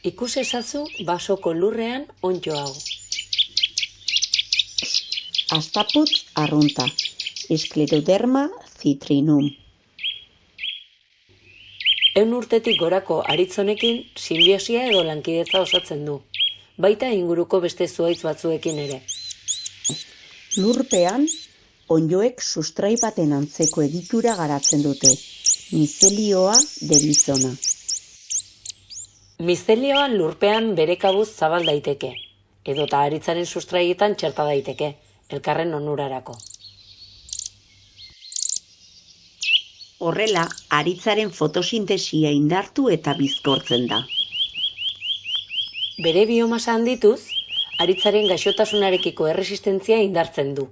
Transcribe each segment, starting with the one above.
Ikus ezazu basoko lurrean onddo hau. Astaputz arrunta, Scleroderma citrinum. 100 urtetik gorako haritz honekin sinbiosia edo lankidetza osatzen du, baita inguruko beste zuhaitz batzuekin ere. Lurpean, onddoek sustrai baten antzeko egitura garatzen dute, mizelioa deritzona. Mizelioa lurpean bere kabuz zabal daiteke, edota haritzaren sustraietan txerta daiteke, elkarren onurarako. Horrela, haritzaren fotosintesia indartu eta bizkortzen da. Bere biomasa handituz, haritzaren gaixotasunarekiko erresistentzia indartzen du.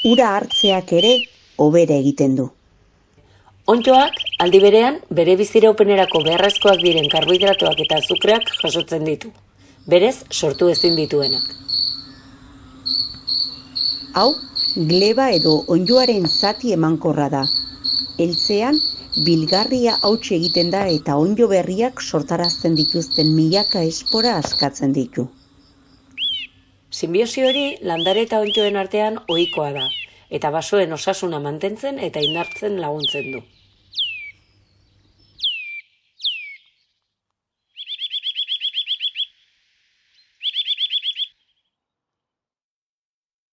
Ura hartzeak ere hobera egiten du. Onddoak, aldi berean, bere biziraupenerako beharrezkoak diren karbohidratoak eta azukreak jasotzen ditu, berez sortu ezin dituenak. Hau, gleba edo onddoaren zati emankorra da. Heltzean, bilgarria hauts egiten da eta onddo berriak sortarazten dituzten milaka espora askatzen ditu. Sinbiosi hori landare eta onddoen artean ohikoa da, eta basoen osasuna mantentzen eta indartzen laguntzen du.